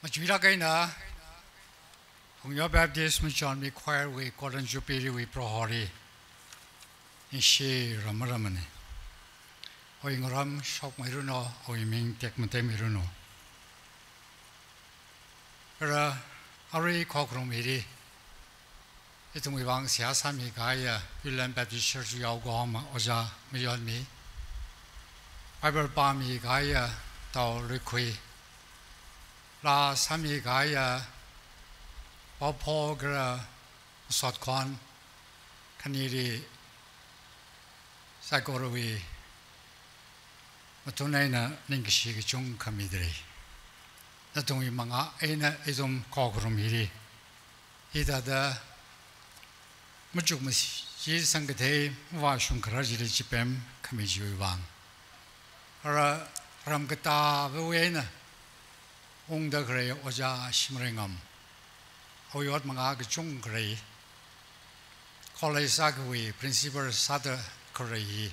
Majvira Hungyo Baptist John me choir we Gordon Jupiri we Prohori in She Ramaramane. Hoing Ram Shock Miruno, Hoiming Tekmate Miruno. Ari Kokrum Miri. It's we wang Siasami Gaya, William Baptist Church Yogoma, Oja, Mion me. Bible Bami Gaya, Tao Riqui. La Sami Gaya, Popogra, Sotquan, Kaniri, Sagorowi, Matunena, Ninkishi, Chung Kamidri. Natungi Manga, Aina Isum Kokrum Ida the Majumus, Sangate, Washung Krajiri Chipem, Kamiju Wang. Ramgata, Vena. The Grey Oja Shimringam. Hoyot Manga Chung Grey. College Sagui, Principal Sada Korea.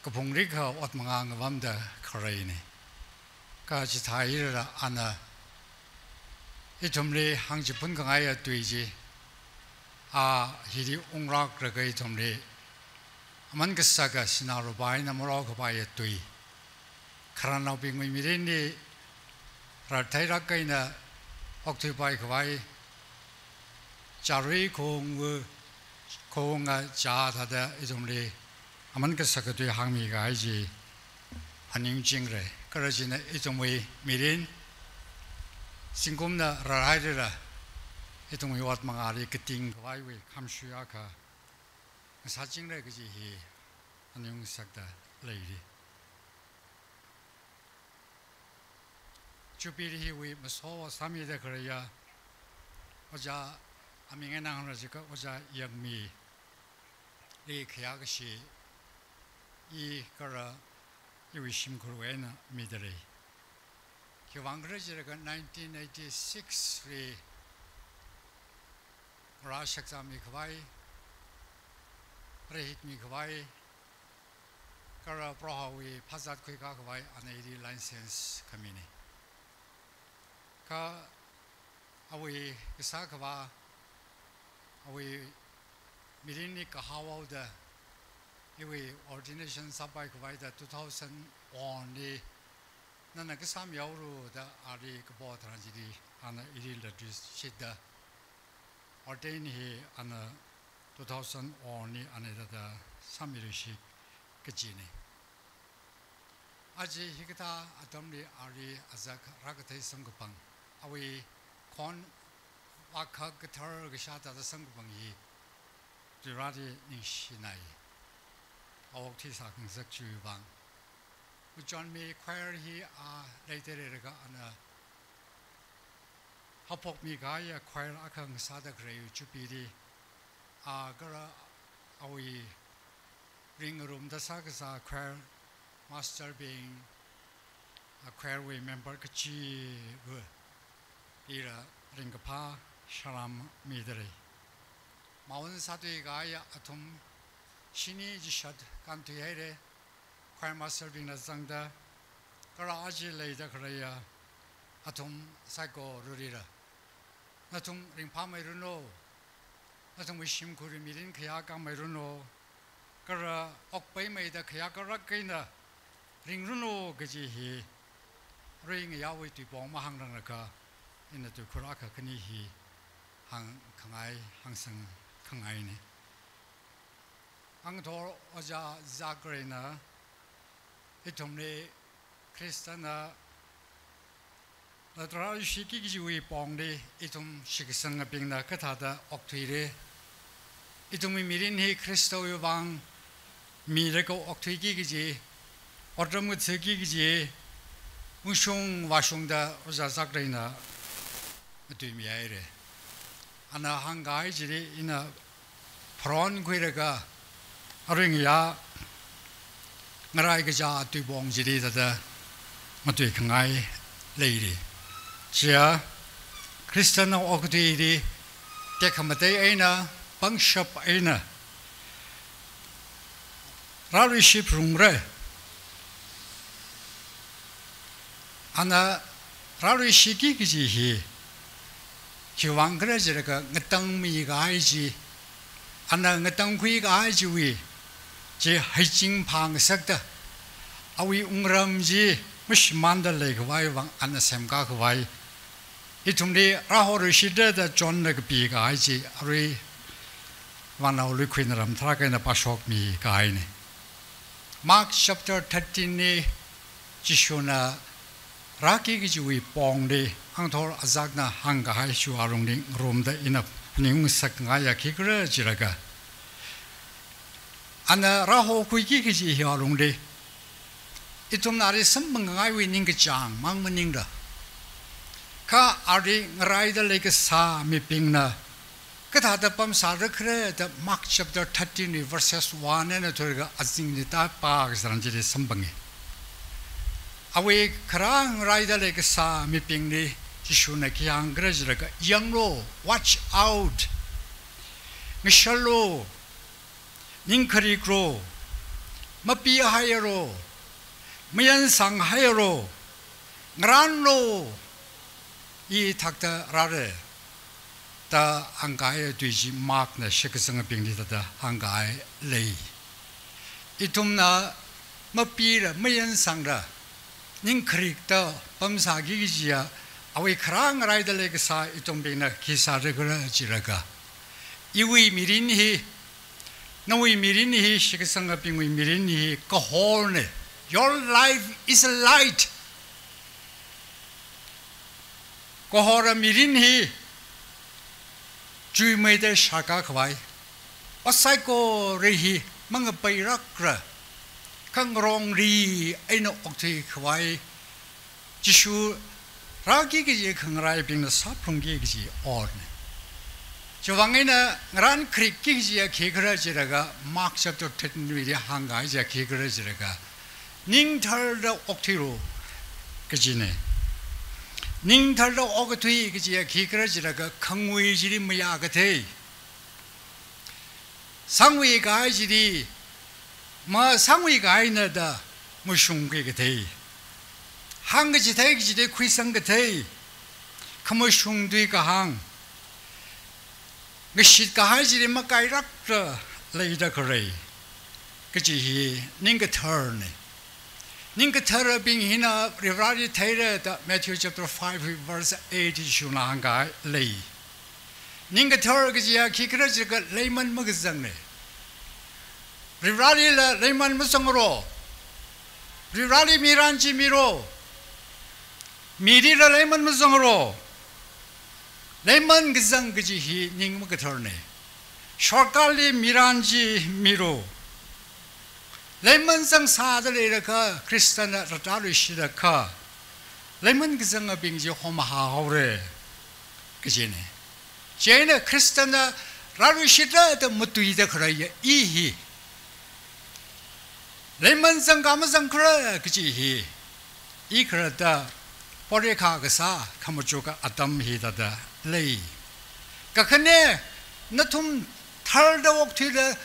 Kapungrika, Otmang Vanda Koreani. Kajitaira Anna Itumli Hangjipunkaya Tuiji. Hidi Ungrak Regatumli. Mangasaga Sinarubai Namoraka by a Tui. Karana being Mirindi. Rataira Kaina Octopi Kawai Jari Kong Konga Jata is only Amanka Sakatu Hami Gaiji Haning Jingre, Karajina Itumwe Mirin Singumna Raidera Itumwe Wat Mangari Kating Kawai Kamshuaka Sajingre Gaji Haning Sakta Lady. Jupiri we must hold Sami the Korea Oja Amingan Rajika Oja Yagmi Lee Kyagashi E. Kara Iwishim Kuruena Midari Kivangrajaka 1986 Rashaksami Kwai Rehit Mikwai Kara Prohawi Pazat Kwikawai an 80 license Kamini. Ka awi Isakava awi Mirini Kahawa the Iwi ordination Sabai Kavai 2001 the Nanakasam Yauru the Ari Kabo Transidi and Iril Shida ordained he and 2001 and the Samirishi Kajini. Aji Hikata Atomli Ari Azak Ragate Sangupang. Awi Kon Waka Guitar Gishata the Sangupangi, Dirati Nishinai, Otisakan Zakju Bang. With John May choir he later and Hopok Migaya choir Akang Sada Grey Chupidi Gara Awi Ring Room the Sagasa choir master being a choir member Kachi Ira Ringapa Sharam Midri. Maun Sati Gaya Atum Shini Jishad Kantiere, choir master being a Zangda, Garaji later Korea, Atum Psycho Rurira. Natum Ringpa Meruno, Natum Wishim Kuri Mirin Kayaka Meruno, Gara Okpay made the Kayaka Rakina, Ringruno Gaji, Ring Yawi to Bomahangranaka. In the Kuraka Kanihi Hang Kangai Hangsang Kangaini Angtor Oja Zagrena Itumne Christana Lateral Shiki Pongde Itum Shikisanga Bingna Katada Octire Itumi Mirini Christo Yuvang Miracle Octigi Ordomutsi Mushung Washungda Oja Zagrena. Dumiere. And a hangai in a prawn quiraga, a ring ya Maragaja to bong jiri the Matukangai lady. Chia Christian Okti, Dekamate Aina, Bangshop Aina Rari ship room re. Anna 라루 시기 그지 기왕 그러지라가 어떤 아이지 안나 어떤 구이가 아이지 제 하이징 방석다 아위 웅람지 무심만들 그 와이 왕 안나 샘가 그 와이 이 tum리 라호르 시대다 존나 그 비가 아이지 아리 완나올리 퀸람 트라게나 바쇼미 가이네 마크 chapter 13니 지쇼나 라키 기주이 뽕리 항토 아작나 한가하이 슈아롱링 롬다 이나 닝삭가야 기그러지라가 안나 라호 구이기 기지 히아롱리 이좀 나리 선방가이 위닝 그장 망문닝다 카 아리 라이더레게 사 미빙나 그 다다밤 사르 그래 더 마크 chapter 13 verses 1에 들어가 아징니다 바그스란지리 선방에 아위 그랑 라이더레게 사 미빙니 지슈나 기양 그러지라가 영로 watch out 미샬로 닝크리그로 마비하여로 미연상하여로 그란로 이 탁다 라레 다 한가에 되지 막나 시크성의 병리다 한가에 레이 이 tum나 마비라 미연상라 닝크릭다 범사기지야 아위 크랑 라이들레게 사 이좀 병나 기사를 그러지라가 이위 미린히 너위 미린히 시크성의 병위 미린히 거홀네 your life is light 고호라 미린히 주의메데 샤가 그와이 어사이코 리히 망가 바이락라 강롱리 에노 옥티 그와이 지슈 라기기지 강라이 빙나 사풍기기지 오르네 저왕에나 란 크리키지야 개그라지라가 막셔도 텐위리 한가이자 개그라지라가 닝털더 옥티로 그지네 닝털로 오그트이 그지야 기그러지라가 강위질이 뭐야 그대 상위가 아이질이 뭐 상위가 아이나다 뭐 슝게 그대 한가지 대기지대 귀상 그대 그뭐 슝두이가 항 그시가 아이질이 뭐 까이락라 레이다 그래 그지 닝가 털네 닝가 털어빙 히나 리브라리 테이레다 Matthew chapter 5 verse 8 슈나한가 레이 닝가 털어기지야 기그러지가 레이만 먹으상네 리브라리라 레이만 무성으로 리브라리 미란지 미로 미리라 레이만 무성으로 레이만 그상 그지히 닝 먹그 털네 셔칼리 미란지 미로 레몬성 사들이라가 크리스탄 라다르시라카 레몬 그성의 빙지 호마하오레 그지네 제네 크리스탄 라르시라도 못두이다 그래야 이히 레몬성 감성 그래 그지 이 그러다 보리카가사 카무주가 아담히다다 레이 그근데 너tum 탈도 옥티다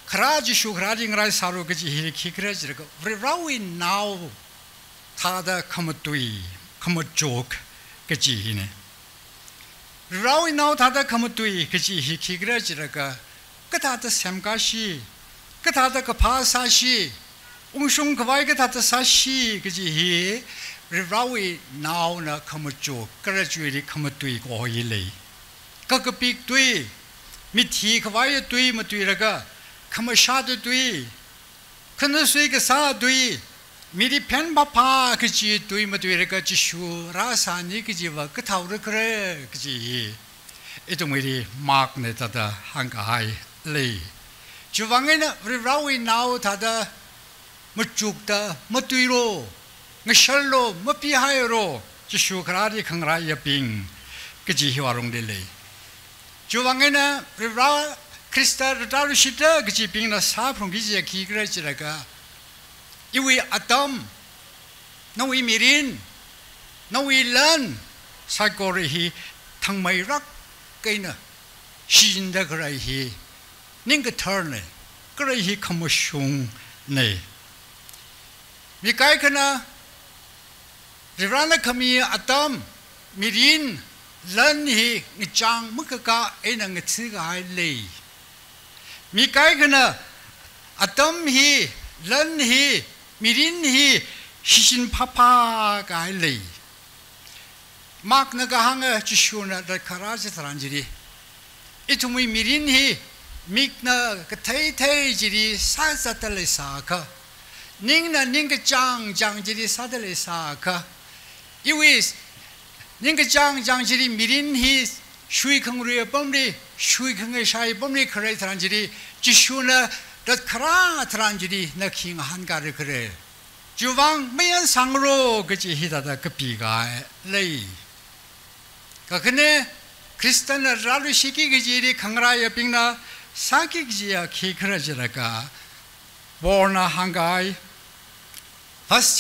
그라지슈 그라징라이 사루 그지 히키 그라지르고 브라위 나우 타다 카무투이 카무쪽 그지 히네 브라위 나우 타다 카무투이 그지 히키 그라지르가 그다다 샘가시 그다다 그 파사시 웅숑 그바이 그다다 사시 그지 히 브라위 나우나 카무쪽 그라주리 카무투이 고일레 그 빅투이 미티 그바이 투이 무투이라가 카마샤드 두이 큰수이가 사 두이 미리 펜바파 그지 두이 뭐두이라가 지슈 라사니 그지와 그 타우르 그래 그지 이도 미리 막네다다 한가하이 레이 주방에는 우리 라위 나우 다다 뭐죽다 뭐두이로 뭐셜로 뭐비하여로 지슈 그라리 강라이야 빙 그지 히와롱딜레이 주방에는 우리 라 크리스타 라다르시다 그지 빙나 사프롱기지야 기그라지라가 이위 아담 너위 미린 너위 란 사고리히 탕마이락 깨나 시진다 그라이히 닝그 털네 그라이히 카모슝 네 미카이크나 Rivana kami atam mirin lan hi ngchang mukaka ena ngtsiga ai lei. Mi kai kana atam hi lan hi mirin hi hishin papa ka ai lei. Mak na kahanga chishuna da karaji taranjiri. Itumi mirin hi mikna kathai thai jiri sa satale saka. Ningna ninga jang jiri sadale saka. Iwis ninga jang jiri mirin hi shui kangruya pomri shui kangay shai pomri kare taranjiri chishuna da kara taranjiri na king hangare kare. Juwang mayan sangro gaji hidada kapiga lei. Kakane Kristen ralu shiki gajiri kangraya pingna saki gajia kikrajiraka borna hangai. 1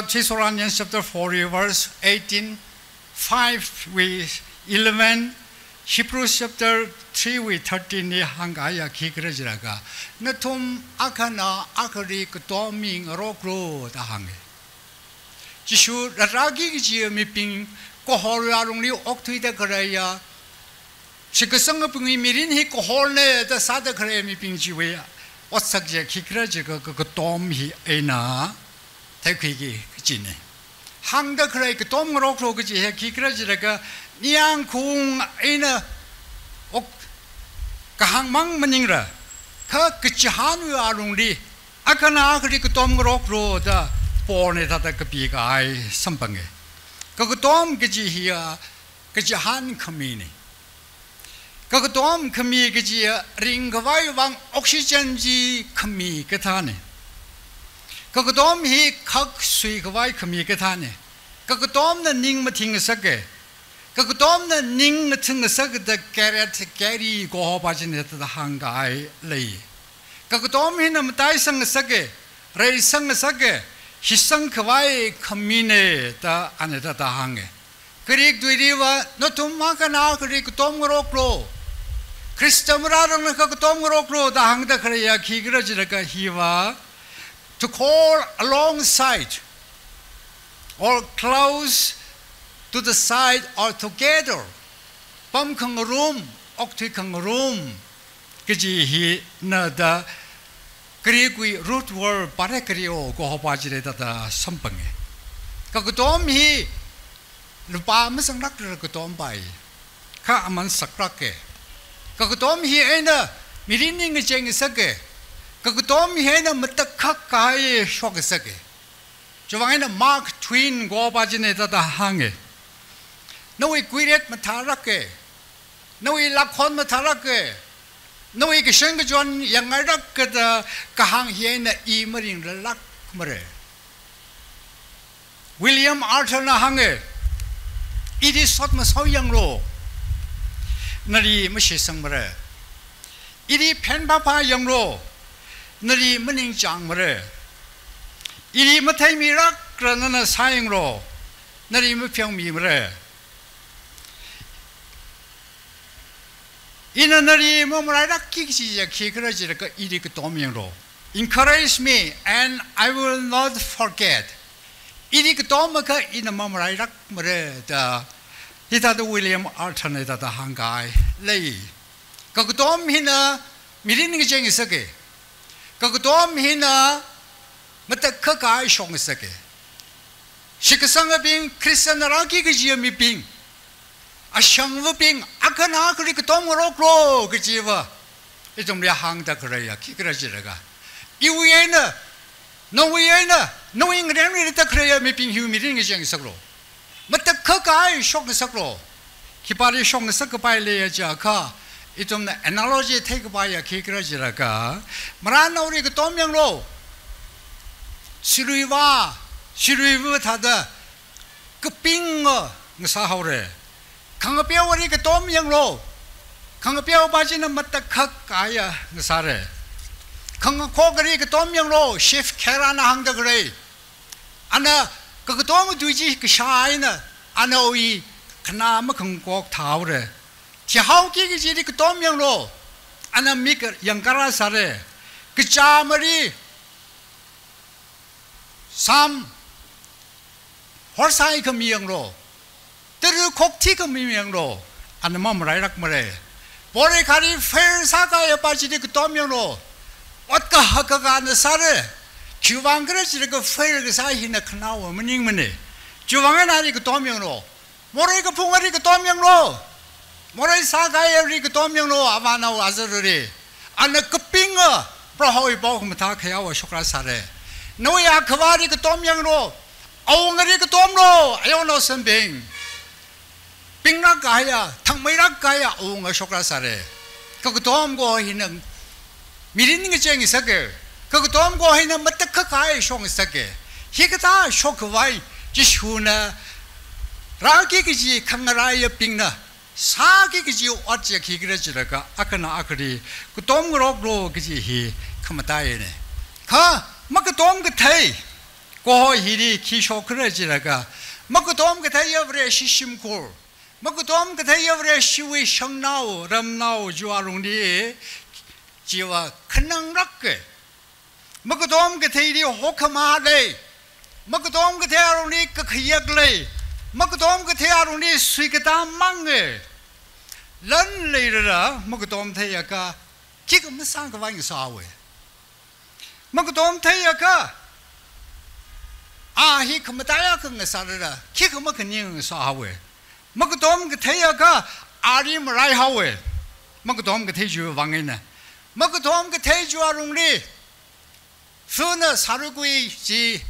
Thessalonians chapter 4 verse 18, 5 with 11, Hebrews chapter 3 with 13 ni hangaya kikrajiraka natum akana akari ktoming rokro da hange. Jishu ragi gajia miping kohorarungli oktida karaya shikasanga pungi mirin hi kohorne da sada karaya mi pingjiwe otsakje kikrajiga ka tom hi ena takwigi jine hangda karaya ka tom rokro gji he kikrajiraga niang kung ena ok kahangmang maningra ka kchhanu arungli akana akri ka tom rokro da porne da ka biga ai sampange Kagatom gaji hiya gajahan kamini. Kagatom kami gaji ringawai wang oxygen ji kami katane. Kagatom hi kak sui kawai kami katane. Kagatom na ning mating sake. Kagatom na ning mating sake da carrot carry go bajin da hangai lei. Kagatom hi na matai sang sake, rai sang sake. Hisang kawai kamine ta aneta ta hange. Kerik duiriwa no tumaka na kerik tomgroklo. Kristamrarang na tomgroklo ta hangda kaya kigrajiraka hiwa to call alongside or close to the side or together. Pam kang room, okti kang room. Kaji hi na da Krigui root word parekrio go hopajire da sampange. Kagutom hi lupa masang rakra kagutom bai. Ka aman sakrake. Kagutom hi ena mirining jeng sake. Kagutom hi ena matakak kai shok sake. Jawang Mark Twain go hopajine da hange. No iguiret matarake. No lakon matarake. No we can go John Yangarak the Kahang Hiena E. Marine Lak Mare. William Arthur Nahange. It is Sotmas Ho Young Low. Nari Mushi Sangmare. It is Pen Papa Young Low. Nari Muning Jang Mare. It is Matai Mirak Granana Saying Low. Nari Mupyang Mimre. Inanari Momoraki Kikrajaka Idik Domino. Encourage me and I will not forget. Idik Domaka in a Momorak Mare, the William alternate the Hangai lay. Kagutom Hina Mirin Jengisake. Kagutom Hina Matakakai Shongsake. Shikasanga being Christian Raki Gijimi Ping. Ashang whooping, Akana Krik Tomoroklo, Gijiva. It's only a hang the Korea, Kikrajiraga. You ain't no we ain't knowing the Korea making humiliating is young Sakro. But the Kakai shock the Sakro. Kipari shong the Sakapai lay Jaka. It's on the analogy take by a Kikrajiraga. Marano Rik Tom Young Low. Shiriva Tada Kuping Sahore. Kangapia wari ka tom yang lo. Kangapia baji na matakak kaya ngasare. Kangakogari ka tom yang lo. Chef kera na hangda gray. Ana kagatom duji ka shai na. Ana oi kana makangkok tao re. Tihao ki ka jiri ka tom yang lo. Ana mik yang kara sare. Kacamari. Sam 홀사이 그 미영로 뜨르 곡티 그 미영로 안 마무라이 락머래 보레 가리 페르사가에 빠지리 그 도명로 어까 하가가 안 사르 주방 그러지 그 페르 그 사이나 크나오 뭐닝머네 주방에 나리 그 도명로 모레 그 풍어리 그 도명로 모레 사가에 그 도명로 아바나오 아저르리 안에 그 빙어 브라호이 보고 다 그야와 쇼크라 사레 노야 그와리 그 도명로 아웅어리 그 도명로 아요노 선빙 빙락 가야 탕매락 가야 아웅어 쇼크라 사레 그 도움고 히는 미리는 게 쟁이 서게 그 도움고 히는 뭐딱 그 가야 쇼크 서게 히가다 쇼크 와이 지슈나 라기 그지 강나라의 빙나 사기 그지 어째 기그러지라가 아까나 아그리 그 도움으로 그지 히 카마다이네 가 막 도움 그 타이 고 히리 기쇼 그러지라가 막 도움 그 타이 여브레 시심골 막 도움 그 타이 여브레 시위 성나우 람나우 주아롱리 지와 큰능락게 막 도움 그 타이리 호카마레 막 도움 그 타이롱리 그 기약레 막 도움 그 타이롱리 수익다 망게 런 레이라 막 도움 타이야가 지금 상가 왕이 사회 막 도움 타이야가 아히 그마다야 그거 사르라 키그마 그닝 사회 막 도움 그 타이야가 아림 라이하회 막 도움 그 타이주 왕이나 막 도움 그 타이주아롱리 서나 사르구이 지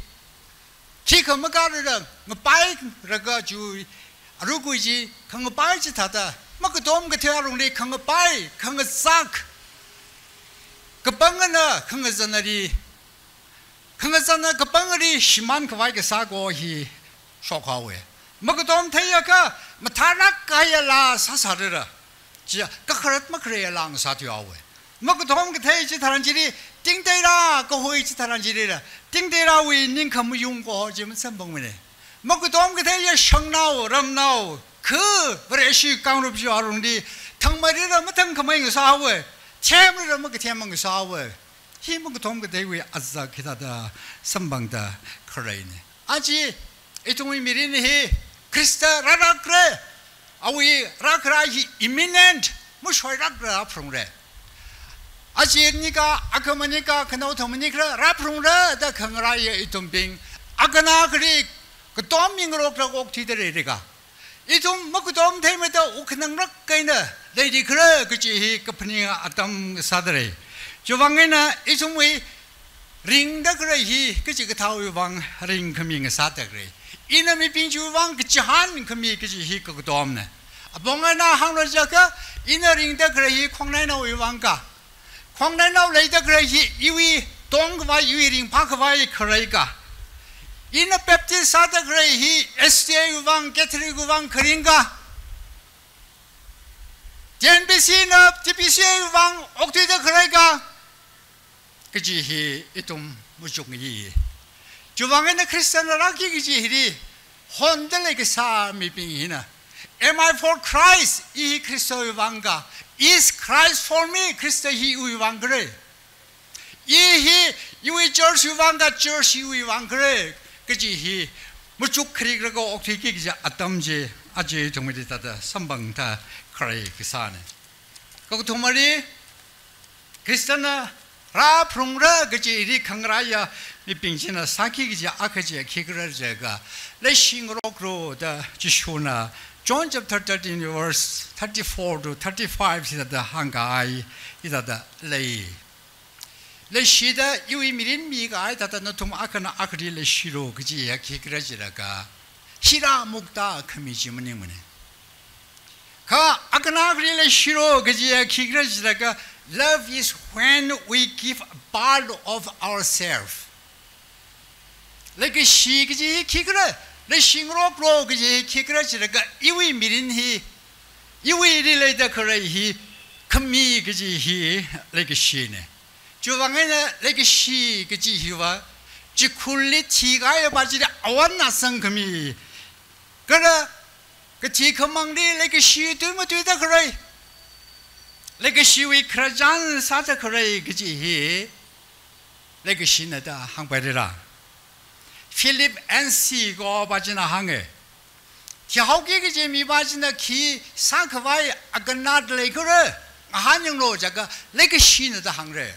키그마 가르라 뭐 빠이라가 주 아르구이지 그거 빠이지 다다 막 도움 그 타이아롱리 그거 빠이 그거 싹 그 빵은 그거 전날이 그거 전날 그 빵이 심한 그 와이게 사고 히 쇼카오에 막 도움 타이야가 뭐 타락 가야라 사사르라 지야 그 그릇 막 그래야 랑 사티오에 막 도움 그 타이지 다른지리 띵대라 그 호이지 다른지리라 띵대라 위 닝컴 용고 지금 선봉문에 막 도움 그 타이야 성나오 람나오 그 브레시 강럽지 아롱디 탕마리라 뭐탕 그만이 사오에 채무를 먹게 태망 사오에 힘은 그 도움 그 대위 아자 기다다 선방다 그래네 아지 이통이 미리니 크리스타 라라 그래 아위 라크라이 imminent 뭐 쇼이라그래 앞으로래 아지니까 아까마니까 그나오 더머니까 라프롱래 다 강라이 이통빙 아까나 그리 그 도밍으로 그러고 뒤들이리가 이좀 먹고 좀 되면도 오크능력 가이나 레디 그래 그지 그 분이가 아담 사들이 주방에는 이좀의 링다 그래 히 그지 그 타우방 링 금잉 사다 그래 이놈이 빙주방 그지 한 금이 그지 히 그것도 없네 봉하나 항로자가 이너 링다 그래 히 콩나이나 위방가 콩나이나 레이다 그래 히 이위 동과 이위 링 파크와 그래가 이너 펩티 사다 그래 히 SDA 우방 게트리 우방 그린가 DNBC나 DBCA 우방 옥티다 그래가 그지 히 이좀 무중이 주방에는 크리스천라기 그지 히리 혼들에게 사람이 빙이나 Am I for Christ 이 그리스도 우방가 Is Christ for me 그리스도 히 우방 그래 이히 이위 저스 우방가 저스 우방 그래 그지 히 무쭉 크리 그러고 옥티기 기자 아담지 아주 정말 다다 선방다 그래 그 사네 그거 도말이 크리스천나 라 프롱라 그지 이리 강라야 미빙신나 사키 기자 아카지 기그러제가 레싱으로 그로다 지쇼나 John chapter 13 verse 34 to 35 이다다 한가이 이다다 레이 레시다 이위 미린 미가 아이다다 너통 아까나 아크리 레시로 그지 기그러지라가 히라 묵다 커미지문이문에 가 아까나 아크리 레시로 그지 기그러지라가 Love is when we give a part of ourselves. like 시 그지 기그러 레싱으로 프로 그지 기그러지라가 이위 미린히 이위 릴레이다 그래히 커미 그지 히 like 시네 주방에는 like 시 그지 히와 지쿨리 티가에 바지리 아완나성 금이 그래 그 지커망리 like 시 되면 되다 그래 like 시위 크라잔 사자 그래 그지 히 like 시나다 항바리라 Philip NC go bajina hange ki hauki ki je mi bajina ki sankwai aganat le kore hanyung lo jaga le ke shin da hangre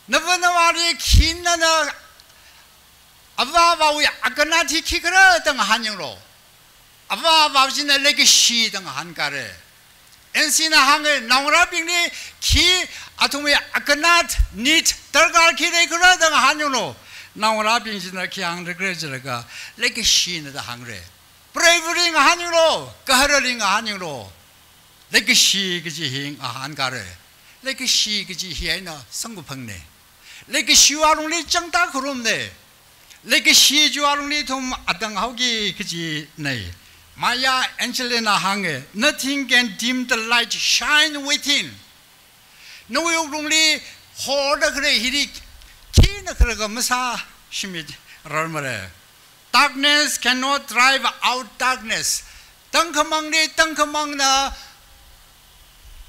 navanavari kinna Ava aganati ki kore dang hanyung lo Ava bajina le ke shi dang hankare NC나 hange naura bingni ki atumi aganat nit targar ki le kore dang hanyung lo 나오라 빙신을 기양을 그래저가 레게 시는 항래 브레이브링 한유로 가르링 한유로 레게 시 그지 힝 한가래 레게 시 그지 히에나 성구펑네 레게 시와롱리 정다 그럼네 레게 시 주와롱리 좀 아당하기 그지 네 마야 엔젤레나 항에 nothing can dim the light shine within 노용롱리 호르 그래 히리 Kina karaga masa shimid rarmare. Darkness cannot drive out darkness. Tangkamang na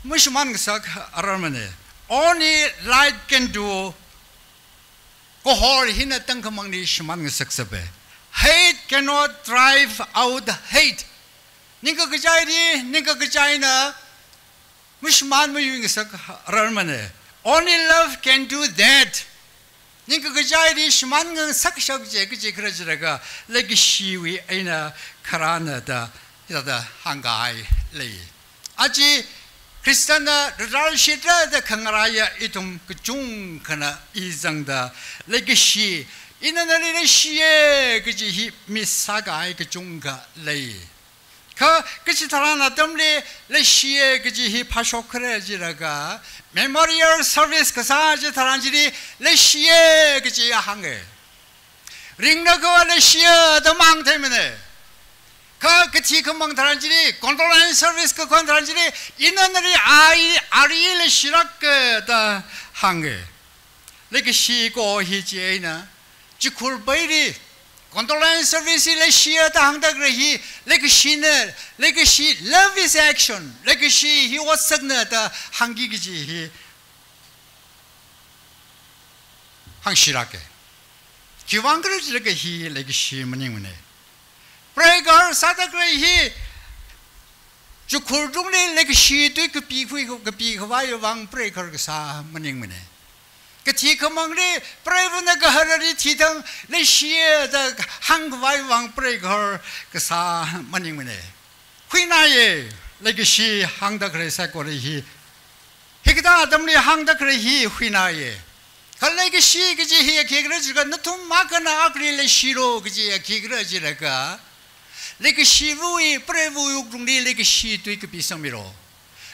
mushman sak rarmane. Only light can do. Kohor hina tangkamang ni shman sak sabe. Hate cannot drive out hate. Ninka kajai na mushman mo yung sak rarmane. Only love can do that. Ninka kajai shman ng sakshab je kje krajraga legi shiwi aina karana da hangai le aji kristana ral shitra da kangaraya itum kjung kana izang da legi shi inanali le shiye kje hi misagai kjunga le ka kje tarana tamle le shiye kje hi phashokrajiraga Memorial service kasaje taranjiri le shiye kji hange ringna ko le shiye da mang temene ka kti kumang taranjiri condolence service ko kon taranjiri inanri ari le shirak da hange le shi ko hi je na jikul bairi condolence service le shiye da hangda grehi le shi love is action le shi he was sagna da hangi gi hi hangshirake kiwangre le hi le shi mning prayer sada grehi jikul dung le shi tu ke pi khwa yo wang prayer ka sa mning Kati kamangre prevna gaharari thitang le shie da hangwai wang preghar kasa maning mene khuina ye le shi hangda kre sa ko hi hikda adamli hangda kre hi khuina ye khalle ge shi ge ji hi ke gre jiga nathum ma kana akri le shiro ge ji ke gre ji la ka le ge shi vui prevu yuk dung le ge shi tu ke pi samiro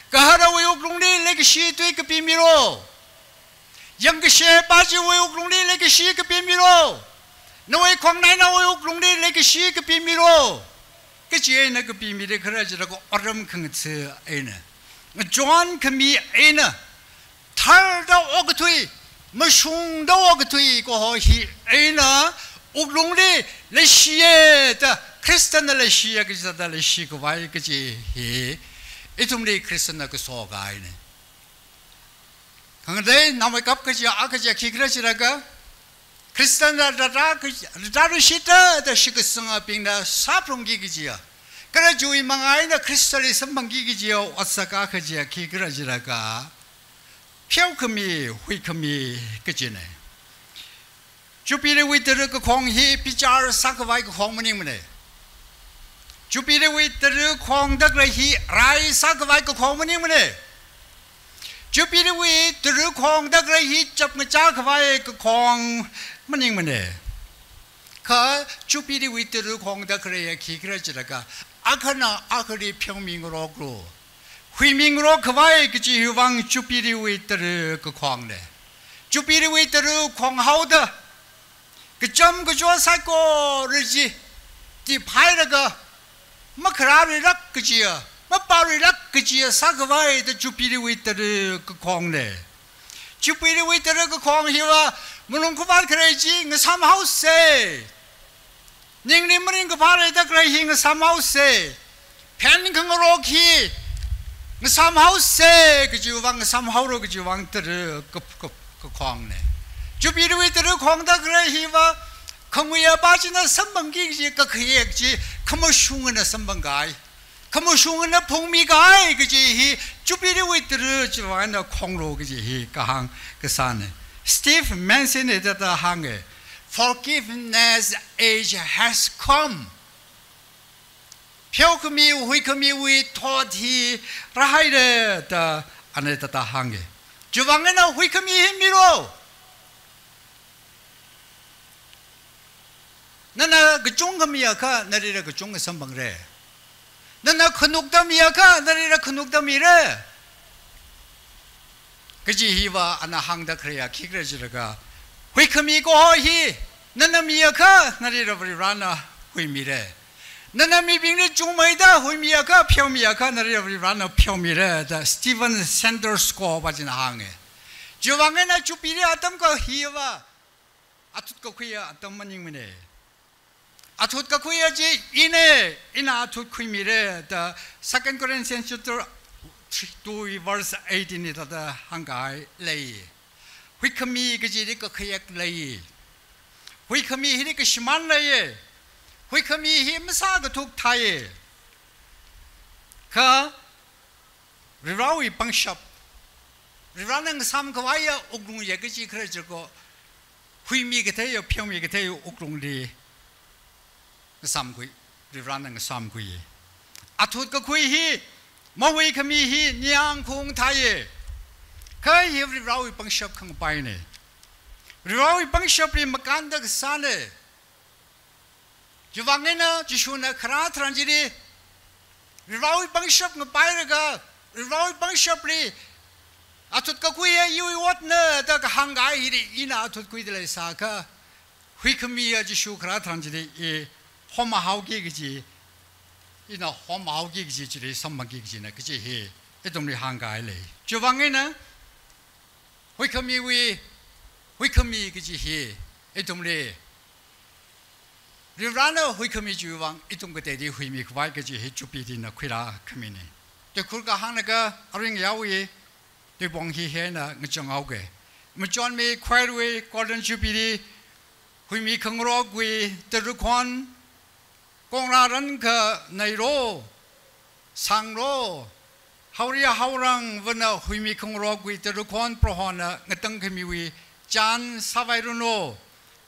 gahara yuk dung le ge shi tu ke pi miro Yang keshe baji woyuk lungli lagi shi ke pimiro, noi kong nai na woyuk lungli lagi shi ke pimiro, kecil na ke pimire kerja lagu orang kengce ena, John kami ena, thal da ogatui, mesung da ogatui ko hi ena, uglungli le shi da Kristen le shi ke jada le shi ko wai kecil he, itumli Kristen ke soga ena. Kangde namai kap kerja akerja kikra ciraga Kristen daru shita da shikasanga pingda saprungi kerja kerja jui mangai na Kristen sembanggi kerja asaka kerja kikra ciraga piau kami hui kami kerja ne jupire witer ke kong hi pijar sakwai ke kong mening mene jupire witer kong dak hi rai sakwai ke kong mening mene Jupiter we the kong da gre hi chap nga cha khwai ka kong maning mane ka Jupiter we the kong da gre ya ki gre jira ka akhana akhri 평밍 ro gro 휘밍 ro khwai ki ji wang Jupiter we the ka kong ne Jupiter we the kong hao da ka cham ka jo sa ko ri ji ti phai ra ka ma khra ri rak ki ji Maparirak kecil sagwai the Jupiter witer ke kong ne. Jupiter witer ke kong hiwa menungkupan kerja nge somehow say. Ning ni mering kepala ita kerja nge somehow say. Pen kengeroki nge somehow say kejuang nge somehow kejuang ter ke kong ne. Jupiter witer kong da kerja hiwa khmuya ba chi na sambang gi ji ka khye ji khmo shung na sambang gai khmo shung na phongmi gai gi ji hi chupiri wi tru chi wa na khong ro gi ji hi ka hang ka san Steve mentioned it that hang forgiveness age has come Pyo kami hui kami wi thought hi rahai da ane ta hang juwang na hui kami hi miro nana gchong kami aka narira gchong sambang re nana khunuk da mi aka narira khunuk da mi re gaji hi wa ana hang da khriya khigre jiraga hui kami ko hi nana mi aka narira bri rana hui mi re nana mi bing re chung mai da hui mi aka phyo mi aka narira bri rana phyo mi re da Stephen Sanders ko ba jin hang e juwang na chupi re atam ko hi wa atut ko khya atam maning mine Athut ka kuya ji ina athut kui mire the 2 Corinthians chapter 2 verse 18 ni ta hangai lei hui khami ge ji ka khayak lei hui khami hi ka shman lei hui khami hi masa ga thuk thai ka riwawi pangshap riwanang sam ka waya ugrung ye ge ji khre ko hui mi ge the yo phyo mi ge the yo ugrung li Samgui, Rivan Samgui. Atut Kakui he, Mawi Kami he, Niang Kung Taye. Kai he Rivawi Pangshop Kang Paine. Rivawi Pangshop in Makanda Sane. Juvangena, Jishuna Kara Tranjiri. Rivawi Pangshop Napairaga, Rivawi Pangshop Lee. Atut Kakui, you what ne, the Hangai ina Atut Kuidle Saka. Huikamia Jishu Kara Tranjiri. Homa haugi gi ina homa haugi gi ji sambang gi na gi he edomri hangai le juwang na hui kami gi he edomri rirana hui kami juwang edom ge de hui mi kwai gi he chupi di na khira khami ne de khur ka hang na ga aring yawi de bong hi he na ngchang au ge mchon mi khwai wi golden chupi hui mi khang ro gui de ru khon Kongraran ka nairo sangro hauria haurang vana huimi kongro gui terukon prohona ngatang kamiwi jan savairuno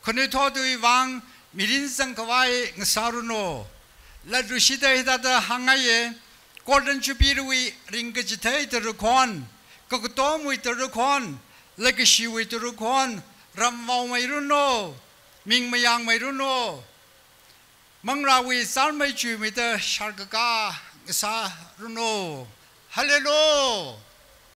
khone thodui wang mirin sang kawai ngasaruno la rushida hidada hangaye golden chupirui ringajithai terukon kokotomui terukon legashi terukon ramwau mairuno mingmayang mairuno Mangrawi salmai chu mi the shargaka sa runo hallelujah